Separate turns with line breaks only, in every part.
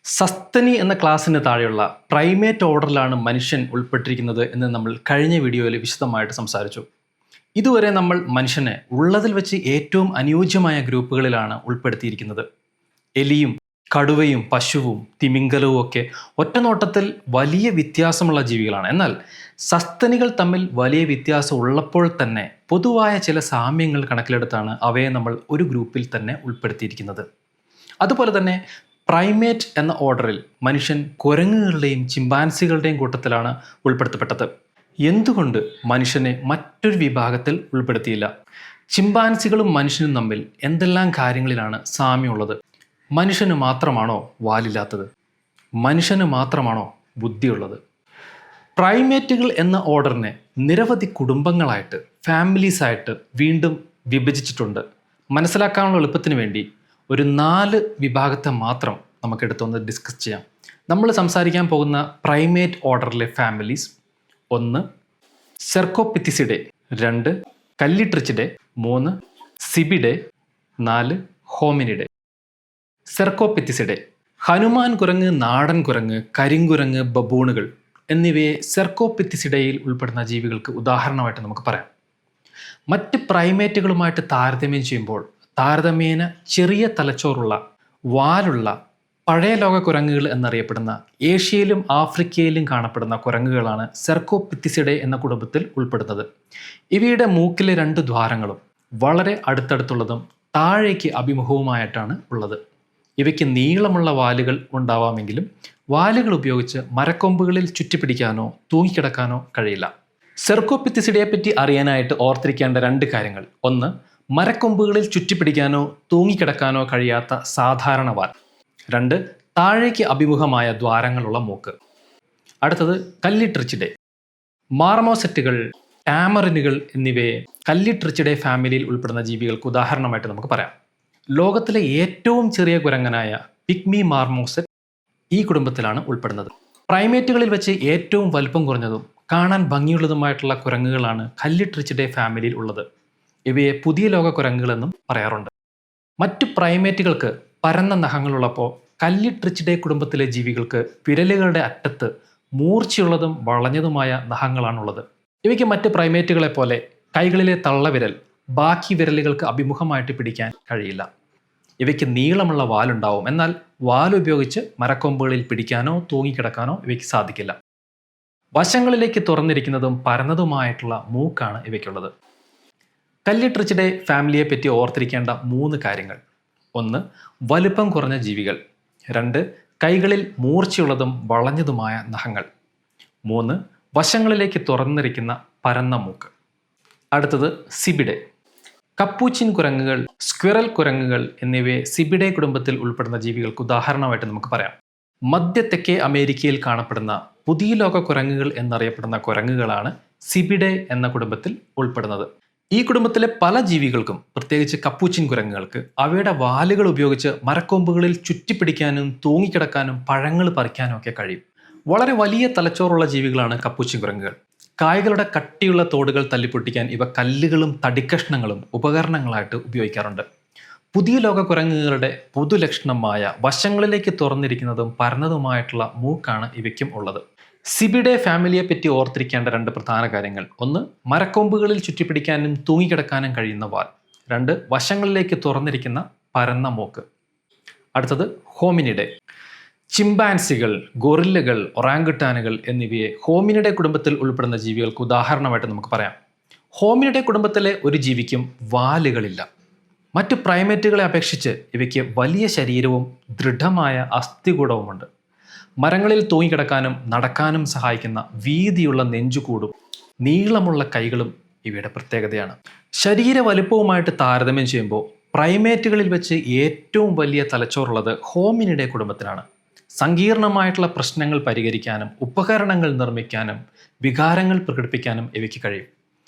സസ്തനി എന്ന ക്ലാസ്സിന് താഴെയുള്ള പ്രൈമേറ്റ് ഓർഡറിലാണ് മനുഷ്യൻ ഉൾപ്പെട്ടിരിക്കുന്നത് എന്ന് നമ്മൾ കഴിഞ്ഞ വീഡിയോയിൽ വിശദമായിട്ട് സംസാരിച്ചു. ഇതുവരെ നമ്മൾ മനുഷ്യനെ ഉള്ളതിൽ വെച്ച് ഏറ്റവും അനുയോജ്യമായ ഗ്രൂപ്പുകളിലാണ് ഉൾപ്പെടുത്തിയിരിക്കുന്നത്. എലിയും കടുവയും പശുവും തിമിംഗലവും ഒക്കെ ഒറ്റനോട്ടത്തിൽ വലിയ വ്യത്യാസമുള്ള ജീവികളാണ്. എന്നാൽ സസ്തനികൾ തമ്മിൽ വലിയ വ്യത്യാസം ഉള്ളപ്പോൾ തന്നെ പൊതുവായ ചില സാമ്യങ്ങൾ കണക്കിലെടുത്താണ് അവയെ നമ്മൾ ഒരു ഗ്രൂപ്പിൽ തന്നെ ഉൾപ്പെടുത്തിയിരിക്കുന്നത്. അതുപോലെ തന്നെ പ്രൈമേറ്റ് എന്ന ഓർഡറിൽ മനുഷ്യൻ കുരങ്ങുകളുടെയും ചിമ്പാൻസികളുടെയും കൂട്ടത്തിലാണ് ഉൾപ്പെടുത്തപ്പെട്ടത്. എന്തുകൊണ്ട് മനുഷ്യനെ മറ്റൊരു വിഭാഗത്തിൽ ഉൾപ്പെടുത്തിയില്ല? ചിമ്പാൻസികളും മനുഷ്യനും തമ്മിൽ എന്തെല്ലാം കാര്യങ്ങളിലാണ് സാമ്യമുള്ളത്? മനുഷ്യന് മാത്രമാണോ വാലില്ലാത്തത്? മനുഷ്യന് മാത്രമാണോ ബുദ്ധിയുള്ളത്? പ്രൈമേറ്റുകൾ എന്ന ഓർഡറിനെ നിരവധി കുടുംബങ്ങളായിട്ട്, ഫാമിലീസായിട്ട് വീണ്ടും വിഭജിച്ചിട്ടുണ്ട്. മനസ്സിലാക്കാനുള്ള എളുപ്പത്തിന് വേണ്ടി ഒരു 4 വിഭാഗത്തെ മാത്രം നമുക്കെടുത്തൊന്ന് ഡിസ്കസ് ചെയ്യാം. നമ്മൾ സംസാരിക്കാൻ പോകുന്ന പ്രൈമേറ്റ് ഓർഡറിലെ ഫാമിലീസ്: 1 സെർക്കോപിത്തിസിഡേ, 2 കല്ലിട്രിച്ചിഡേ, 3 സിബിഡേ, 4 ഹോമിനിഡേ. സെർക്കോപിത്തിസിഡേ: ഹനുമാൻ കുരങ്ങ്, നാടൻ കുരങ്ങ്, കരിങ്കുരങ്ങ്, ബബൂണുകൾ എന്നിവയെ സെർക്കോപിത്തിസിഡയിൽ ഉൾപ്പെടുന്ന ജീവികൾക്ക് ഉദാഹരണമായിട്ട് നമുക്ക് പറയാം. മറ്റ് പ്രൈമേറ്റുകളുമായിട്ട് താരതമ്യം ചെയ്യുമ്പോൾ താരതമ്യേന ചെറിയ തലച്ചോറുള്ള, വാലുള്ള പഴയ ലോക കുരങ്ങുകൾ എന്നറിയപ്പെടുന്ന ഏഷ്യയിലും ആഫ്രിക്കയിലും കാണപ്പെടുന്ന കുരങ്ങുകളാണ് സെർക്കോപിത്തിസിഡേ എന്ന കുടുംബത്തിൽ ഉൾപ്പെടുന്നത്. ഇവയുടെ മൂക്കിലെ 2 ദ്വാരങ്ങളും വളരെ അടുത്തടുത്തുള്ളതും താഴേക്ക് അഭിമുഖവുമായിട്ടാണ് ഉള്ളത്. ഇവയ്ക്ക് നീളമുള്ള വാലുകൾ ഉണ്ടാവാമെങ്കിലും വാലുകൾ ഉപയോഗിച്ച് മരക്കൊമ്പുകളിൽ ചുറ്റിപ്പിടിക്കാനോ തൂങ്ങിക്കിടക്കാനോ കഴിയില്ല. സെർക്കോപിത്തിസിഡയെ പറ്റി അറിയാനായിട്ട് ഓർത്തിരിക്കേണ്ട 2 കാര്യങ്ങൾ: 1 മരക്കൊമ്പുകളിൽ ചുറ്റിപ്പിടിക്കാനോ തൂങ്ങിക്കിടക്കാനോ കഴിയാത്ത സാധാരണ വാൽ. 2 താഴേക്ക് അഭിമുഖമായ ദ്വാരങ്ങളുള്ള മൂക്ക്. അടുത്തത് കല്ലിട്രിച്ചിഡേ. മാർമോസെറ്റുകൾ, ടാമറിനുകൾ എന്നിവയെ കല്ലിട്രിച്ചിഡേ ഫാമിലിയിൽ ഉൾപ്പെടുന്ന ജീവികൾക്ക് ഉദാഹരണമായിട്ട് നമുക്ക് പറയാം. ലോകത്തിലെ ഏറ്റവും ചെറിയ കുരങ്ങനായ പിഗ്മി മാർമോസെറ്റ് ഈ കുടുംബത്തിലാണ് ഉൾപ്പെടുന്നത്. പ്രൈമേറ്റുകളിൽ വെച്ച് ഏറ്റവും വലുപ്പം കുറഞ്ഞതും കാണാൻ ഭംഗിയുള്ളതുമായിട്ടുള്ള കുരങ്ങുകളാണ് കല്ലിട്രിച്ചിഡേ ഫാമിലിയിൽ ഉള്ളത്. ഇവയെ പുതിയ ലോക കുരങ്ങുകളെന്നും പറയാറുണ്ട്. മറ്റു പ്രൈമേറ്റുകൾക്ക് പരന്ന നഖങ്ങളുള്ളപ്പോൾ കല്ലിട്രിച്ചിഡേ കുടുംബത്തിലെ ജീവികൾക്ക് വിരലുകളുടെ അറ്റത്ത് മൂർച്ചയുള്ളതും വളഞ്ഞതുമായ നഖങ്ങളാണുള്ളത്. ഇവയ്ക്ക് മറ്റ് പ്രൈമേറ്റുകളെ പോലെ കൈകളിലെ തള്ളവിരൽ ബാക്കി വിരലുകൾക്ക് അഭിമുഖമായിട്ട് പിടിക്കാൻ കഴിയില്ല. ഇവയ്ക്ക് നീളമുള്ള വാലുണ്ടാവും, എന്നാൽ വാലുപയോഗിച്ച് മരക്കൊമ്പുകളിൽ പിടിക്കാനോ തൂങ്ങിക്കിടക്കാനോ ഇവയ്ക്ക് സാധിക്കില്ല. വശങ്ങളിലേക്ക് തുറന്നിരിക്കുന്നതും പരന്നതുമായിട്ടുള്ള മൂക്കാണ് ഇവയ്ക്കുള്ളത്. കല്ലിട്രിച്ചിഡേ ഫാമിലിയെ പറ്റി ഓർത്തിരിക്കേണ്ട 3 കാര്യങ്ങൾ: 1 വലുപ്പം കുറഞ്ഞ ജീവികൾ, 2 കൈകളിൽ മൂർച്ചയുള്ളതും വളഞ്ഞതുമായ നഖങ്ങൾ, 3 വശങ്ങളിലേക്ക് തുറന്നിരിക്കുന്ന പരന്ന മൂക്ക്. അടുത്തത് സിബിഡേ. കപ്പൂച്ചിൻ കുരങ്ങുകൾ, സ്ക്വിറൽ കുരങ്ങുകൾ എന്നിവയെ സിബിഡേ കുടുംബത്തിൽ ഉൾപ്പെടുന്ന ജീവികൾക്ക് ഉദാഹരണമായിട്ട് നമുക്ക് പറയാം. മധ്യ തെക്കേ അമേരിക്കയിൽ കാണപ്പെടുന്ന പുതിയ ലോക കുരങ്ങുകൾ എന്നറിയപ്പെടുന്ന കുരങ്ങുകളാണ് സിബിഡേ എന്ന കുടുംബത്തിൽ ഉൾപ്പെടുന്നത്. ഈ കുടുംബത്തിലെ പല ജീവികൾക്കും, പ്രത്യേകിച്ച് കപ്പൂച്ചിൻ കുരങ്ങുകൾക്ക്, അവയുടെ വാലുകൾ ഉപയോഗിച്ച് മരക്കൊമ്പുകളിൽ ചുറ്റിപ്പിടിക്കാനും തൂങ്ങിക്കിടക്കാനും പഴങ്ങൾ പറിക്കാനും ഒക്കെ കഴിയും. വളരെ വലിയ തലച്ചോറുള്ള ജീവികളാണ് കപ്പൂച്ചിൻ കുരങ്ങുകൾ. കായ്കളുടെ കട്ടിയുള്ള തോടുകൾ തല്ലിപ്പൊട്ടിക്കാൻ ഇവ കല്ലുകളും തടിക്കഷ്ണങ്ങളും ഉപകരണങ്ങളായിട്ട് ഉപയോഗിക്കാറുണ്ട്. പുതിയ ലോക കുരങ്ങുകളുടെ പൊതുലക്ഷണമായ വശങ്ങളിലേക്ക് തുറന്നിരിക്കുന്നതും പരന്നതുമായിട്ടുള്ള മൂക്കാണ് ഇവയ്ക്കും ഉള്ളത്. സിബിഡേ ഫാമിലിയെ പറ്റി ഓർത്തിരിക്കേണ്ട 2 പ്രധാന കാര്യങ്ങൾ: 1 മരക്കൊമ്പുകളിൽ ചുറ്റിപ്പിടിക്കാനും തൂങ്ങിക്കിടക്കാനും കഴിയുന്ന വാൽ, 2 വശങ്ങളിലേക്ക് തുറന്നിരിക്കുന്ന പരന്ന മൂക്ക്. അടുത്തത് ഹോമിനിഡേ. ചിമ്പാൻസികൾ, ഗൊറില്ലകൾ, ഒറാങ്കുട്ടാനുകൾ എന്നിവയെ ഹോമിനിഡേ കുടുംബത്തിൽ ഉൾപ്പെടുന്ന ജീവികൾക്ക് ഉദാഹരണമായിട്ട് നമുക്ക് പറയാം. ഹോമിനിഡേ കുടുംബത്തിലെ ഒരു ജീവിക്കും വാലുകളില്ല. മറ്റു പ്രൈമേറ്റുകളെ അപേക്ഷിച്ച് ഇവയ്ക്ക് വലിയ ശരീരവും ദൃഢമായ അസ്ഥികൂടവുമുണ്ട്. മരങ്ങളിൽ തൂങ്ങിക്കിടക്കാനും നടക്കാനും സഹായിക്കുന്ന വീതിയുള്ള നെഞ്ചുകൂടും നീളമുള്ള കൈകളും ഇവയുടെ പ്രത്യേകതയാണ്. ശരീര വലുപ്പവുമായിട്ട് താരതമ്യം ചെയ്യുമ്പോൾ പ്രൈമേറ്റുകളിൽ വെച്ച് ഏറ്റവും വലിയ തലച്ചോറുള്ളത് ഹോമിനിഡേ കുടുംബത്തിനാണ്. സങ്കീർണമായിട്ടുള്ള പ്രശ്നങ്ങൾ പരിഹരിക്കാനും ഉപകരണങ്ങൾ നിർമ്മിക്കാനും വികാരങ്ങൾ പ്രകടിപ്പിക്കാനും ഇവയ്ക്ക് കഴിയും.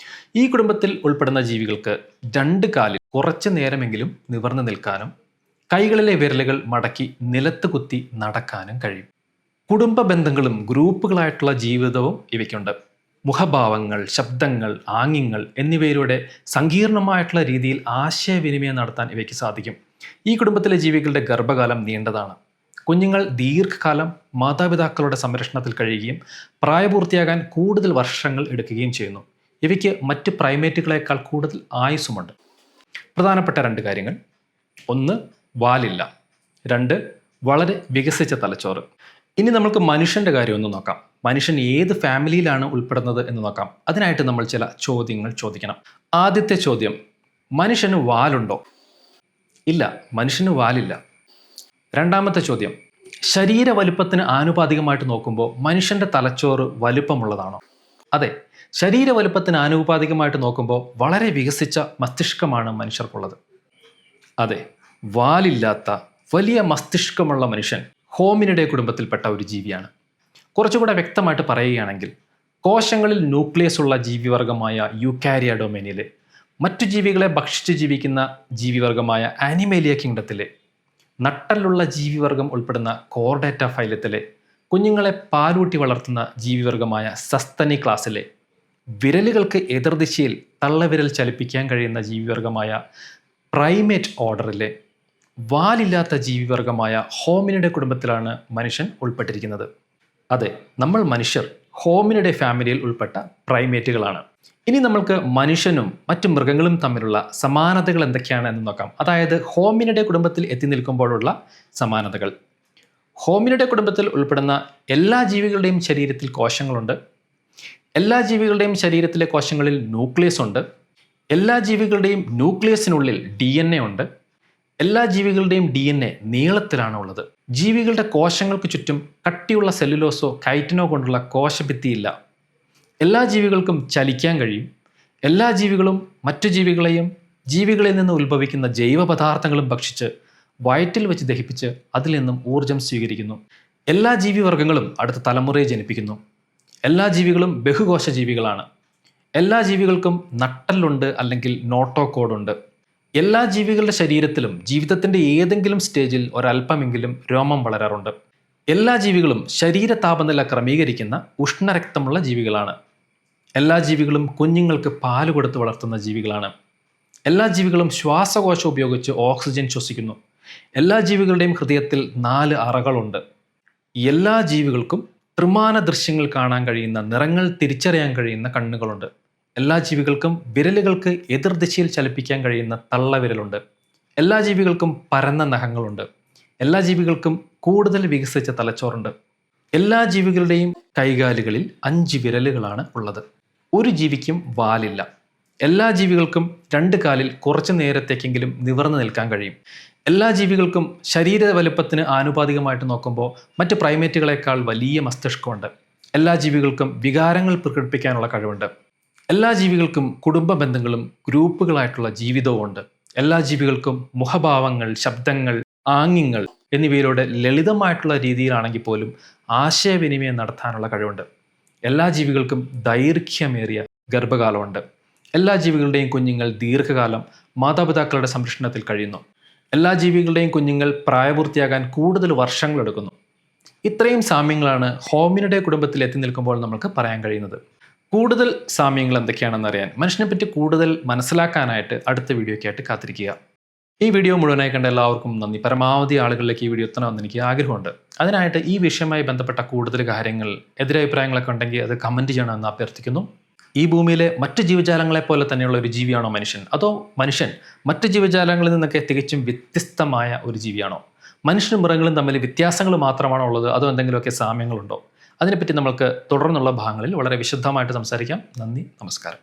ഈ കുടുംബത്തിൽ ഉൾപ്പെടുന്ന ജീവികൾക്ക് 2 കാലിൽ കുറച്ചു നേരമെങ്കിലും നിവർന്നു നിൽക്കാനും കൈകളിലെ വിരലുകൾ മടക്കി നിലത്ത് കുത്തി നടക്കാനും കഴിയും. കുടുംബ ബന്ധങ്ങളും ഗ്രൂപ്പുകളായിട്ടുള്ള ജീവിതവും ഇവയ്ക്കുണ്ട്. മുഖഭാവങ്ങൾ, ശബ്ദങ്ങൾ, ആംഗ്യങ്ങൾ എന്നിവയിലൂടെ സങ്കീർണമായിട്ടുള്ള രീതിയിൽ ആശയവിനിമയം നടത്താൻ ഇവയ്ക്ക് സാധിക്കും. ഈ കുടുംബത്തിലെ ജീവികളുടെ ഗർഭകാലം നീണ്ടതാണ്. കുഞ്ഞുങ്ങൾ ദീർഘകാലം മാതാപിതാക്കളുടെ സംരക്ഷണത്തിൽ കഴിയുകയും പ്രായപൂർത്തിയാകാൻ കൂടുതൽ വർഷങ്ങൾ എടുക്കുകയും ചെയ്യുന്നു. ഇവയ്ക്ക് മറ്റ് പ്രൈമേറ്റുകളേക്കാൾ കൂടുതൽ ആയുസ്സുമുണ്ട്. പ്രധാനപ്പെട്ട 2 കാര്യങ്ങൾ: 1, വാലില്ല. 2, വളരെ വികസിച്ച തലച്ചോറ്. ഇനി നമുക്ക് മനുഷ്യൻ്റെ കാര്യം ഒന്ന് നോക്കാം. മനുഷ്യൻ ഏത് ഫാമിലിയിലാണ് ഉൾപ്പെടുന്നത് എന്ന് നോക്കാം. അതിനായിട്ട് നമ്മൾ ചില ചോദ്യങ്ങൾ ചോദിക്കണം. ആദ്യത്തെ ചോദ്യം: മനുഷ്യന് വാലുണ്ടോ? ഇല്ല, മനുഷ്യന് വാലില്ല. രണ്ടാമത്തെ ചോദ്യം: ശരീര വലുപ്പത്തിന് ആനുപാതികമായിട്ട് നോക്കുമ്പോൾ മനുഷ്യൻ്റെ തലച്ചോറ് വലുപ്പമുള്ളതാണോ? അതെ, ശരീര വലുപ്പത്തിന് ആനുപാതികമായിട്ട് നോക്കുമ്പോൾ വളരെ വികസിച്ച മസ്തിഷ്കമാണ് മനുഷ്യർക്കുള്ളത്. അതെ, വാലില്ലാത്ത വലിയ മസ്തിഷ്കമുള്ള മനുഷ്യൻ ഹോമിനിഡേ കുടുംബത്തിൽപ്പെട്ട ഒരു ജീവിയാണ്. കുറച്ചുകൂടെ വ്യക്തമായിട്ട് പറയുകയാണെങ്കിൽ, കോശങ്ങളിൽ ന്യൂക്ലിയസ് ഉള്ള ജീവിവർഗമായ യൂക്കാരിയ ഡൊമൈനിലെ, മറ്റു ജീവികളെ ഭക്ഷിച്ച് ജീവിക്കുന്ന ജീവിവർഗമായ ആനിമേലിയ കിങ്ഡത്തിലെ, നട്ടലുള്ള ജീവിവർഗം ഉൾപ്പെടുന്ന കോർഡേറ്റ ഫൈലത്തിലെ, കുഞ്ഞുങ്ങളെ പാലൂട്ടി വളർത്തുന്ന ജീവിവർഗമായ സസ്തനി ക്ലാസ്സിലെ, വിരലുകൾക്ക് എതിർദിശയിൽ തള്ളവിരൽ ചലിപ്പിക്കാൻ കഴിയുന്ന ജീവിവർഗമായ പ്രൈമേറ്റ് ഓർഡറിലെ, വാലില്ലാത്ത ജീവിവർഗമായ ഹോമിനിഡേ കുടുംബത്തിലാണ് മനുഷ്യൻ ഉൾപ്പെട്ടിരിക്കുന്നത്. അതെ, നമ്മൾ മനുഷ്യർ ഹോമിനിഡേ ഫാമിലിയിൽ ഉൾപ്പെട്ട പ്രൈമേറ്റുകളാണ്. ഇനി നമ്മൾക്ക് മനുഷ്യനും മറ്റു മൃഗങ്ങളും തമ്മിലുള്ള സമാനതകൾ എന്തൊക്കെയാണ് എന്ന് നോക്കാം. അതായത് ഹോമിനിഡേ കുടുംബത്തിൽ എത്തി നിൽക്കുമ്പോഴുള്ള സമാനതകൾ. ഹോമിനിഡേ കുടുംബത്തിൽ ഉൾപ്പെടുന്ന എല്ലാ ജീവികളുടെയും ശരീരത്തിൽ കോശങ്ങളുണ്ട്. എല്ലാ ജീവികളുടെയും ശരീരത്തിലെ കോശങ്ങളിൽ ന്യൂക്ലിയസ് ഉണ്ട്. എല്ലാ ജീവികളുടെയും ന്യൂക്ലിയസിനുള്ളിൽ DNA ഉണ്ട്. എല്ലാ ജീവികളുടെയും DNA നീളത്തിലാണ് ഉള്ളത്. ജീവികളുടെ കോശങ്ങൾക്ക് ചുറ്റും കട്ടിയുള്ള സെല്ലുലോസോ കൈറ്റിനോ കൊണ്ടുള്ള കോശഭിത്തിയില്ല. എല്ലാ ജീവികൾക്കും ചലിക്കാൻ കഴിയും. എല്ലാ ജീവികളും മറ്റു ജീവികളെയും ജീവികളിൽ നിന്ന് ഉത്ഭവിക്കുന്ന ജൈവ പദാർത്ഥങ്ങളും ഭക്ഷിച്ച് വയറ്റിൽ വെച്ച് ദഹിപ്പിച്ച് അതിൽ നിന്നും ഊർജം സ്വീകരിക്കുന്നു. എല്ലാ ജീവിവർഗങ്ങളും അടുത്ത തലമുറയെ ജനിപ്പിക്കുന്നു. എല്ലാ ജീവികളും ബഹുകോശ ജീവികളാണ്. എല്ലാ ജീവികൾക്കും നട്ടലുണ്ട് അല്ലെങ്കിൽ നോട്ടോകോഡുണ്ട്. എല്ലാ ജീവികളുടെ ശരീരത്തിലും ജീവിതത്തിൻ്റെ ഏതെങ്കിലും സ്റ്റേജിൽ ഒരല്പമെങ്കിലും രോമം വളരാറുണ്ട്. എല്ലാ ജീവികളും ശരീര താപനില ക്രമീകരിക്കുന്ന ഉഷ്ണരക്തമുള്ള ജീവികളാണ്. എല്ലാ ജീവികളും കുഞ്ഞുങ്ങൾക്ക് പാല് കൊടുത്ത് വളർത്തുന്ന ജീവികളാണ്. എല്ലാ ജീവികളും ശ്വാസകോശം ഉപയോഗിച്ച് ഓക്സിജൻ ശ്വസിക്കുന്നു. എല്ലാ ജീവികളുടെയും ഹൃദയത്തിൽ 4 അറകളുണ്ട്. എല്ലാ ജീവികൾക്കും ത്രിമാന ദൃശ്യങ്ങൾ കാണാൻ കഴിയുന്ന, നിറങ്ങൾ തിരിച്ചറിയാൻ കഴിയുന്ന കണ്ണുകളുണ്ട്. എല്ലാ ജീവികൾക്കും വിരലുകൾക്ക് എതിർദിശയിൽ ചലിപ്പിക്കാൻ കഴിയുന്ന തള്ളവിരലുണ്ട്. എല്ലാ ജീവികൾക്കും പരന്ന നഖങ്ങളുണ്ട്. എല്ലാ ജീവികൾക്കും കൂടുതൽ വികസിച്ച തലച്ചോറുണ്ട്. എല്ലാ ജീവികളുടെയും കൈകാലുകളിൽ 5 വിരലുകളാണ് ഉള്ളത്. ഒരു ജീവിക്കും വാലില്ല. എല്ലാ ജീവികൾക്കും 2 കാലിൽ കുറച്ചു നേരത്തേക്കെങ്കിലും നിവർന്നു നിൽക്കാൻ കഴിയും. എല്ലാ ജീവികൾക്കും ശരീര വലുപ്പത്തിന് ആനുപാതികമായിട്ട് നോക്കുമ്പോൾ മറ്റ് പ്രൈമേറ്റുകളെക്കാൾ വലിയ മസ്തിഷ്കമുണ്ട്. എല്ലാ ജീവികൾക്കും വികാരങ്ങൾ പ്രകടിപ്പിക്കാനുള്ള കഴിവുണ്ട്. എല്ലാ ജീവികൾക്കും കുടുംബ ബന്ധങ്ങളും ഗ്രൂപ്പുകളായിട്ടുള്ള ജീവിതവും ഉണ്ട്. എല്ലാ ജീവികൾക്കും മുഖഭാവങ്ങൾ, ശബ്ദങ്ങൾ, ആംഗ്യങ്ങൾ എന്നിവയിലൂടെ ലളിതമായിട്ടുള്ള രീതിയിലാണെങ്കിൽ പോലും ആശയവിനിമയം നടത്താനുള്ള കഴിവുണ്ട്. എല്ലാ ജീവികൾക്കും ദൈർഘ്യമേറിയ ഗർഭകാലമുണ്ട്. എല്ലാ ജീവികളുടെയും കുഞ്ഞുങ്ങൾ ദീർഘകാലം മാതാപിതാക്കളുടെ സംരക്ഷണത്തിൽ കഴിയുന്നു. എല്ലാ ജീവികളുടെയും കുഞ്ഞുങ്ങൾ പ്രായപൂർത്തിയാകാൻ കൂടുതൽ വർഷങ്ങൾ എടുക്കുന്നു. ഇത്രയും സാമ്യങ്ങളാണ് ഹോമിനിഡേ കുടുംബത്തിൽ എത്തി നിൽക്കുമ്പോൾ നമുക്ക് പറയാൻ കഴിയുന്നത്. കൂടുതൽ സാമ്യങ്ങൾ എന്തൊക്കെയാണെന്ന് അറിയാൻ, മനുഷ്യനെപ്പറ്റി കൂടുതൽ മനസ്സിലാക്കാനായിട്ട് അടുത്ത വീഡിയോയ്ക്കായിട്ട് കാത്തിരിക്കുക. ഈ വീഡിയോ മുഴുവനായി കണ്ട എല്ലാവർക്കും നന്ദി. പരമാവധി ആളുകളിലേക്ക് ഈ വീഡിയോ എത്തണമെന്ന് എനിക്ക് ആഗ്രഹമുണ്ട്. അതിനായിട്ട് ഈ വിഷയവുമായി ബന്ധപ്പെട്ട കൂടുതൽ കാര്യങ്ങൾ, എതിരഭിപ്രായങ്ങളൊക്കെ ഉണ്ടെങ്കിൽ അത് കമൻറ്റ് ചെയ്യണമെന്ന് അഭ്യർത്ഥിക്കുന്നു. ഈ ഭൂമിയിലെ മറ്റ് ജീവജാലങ്ങളെ പോലെ തന്നെയുള്ള ഒരു ജീവിയാണോ മനുഷ്യൻ? അതോ മനുഷ്യൻ മറ്റ് ജീവജാലങ്ങളിൽ നിന്നൊക്കെ തികച്ചും വ്യത്യസ്തമായ ഒരു ജീവിയാണോ? മനുഷ്യനും മൃഗങ്ങളും തമ്മിൽ വ്യത്യാസങ്ങൾ മാത്രമാണോ ഉള്ളത്, അതോ എന്തെങ്കിലുമൊക്കെ സാമ്യങ്ങളുണ്ടോ? അതിനെപ്പറ്റി നമുക്ക് തുടർന്നുള്ള ഭാഗങ്ങളിൽ വളരെ വിശദമായിട്ട് സംസാരിക്കാം. നന്ദി, നമസ്കാരം.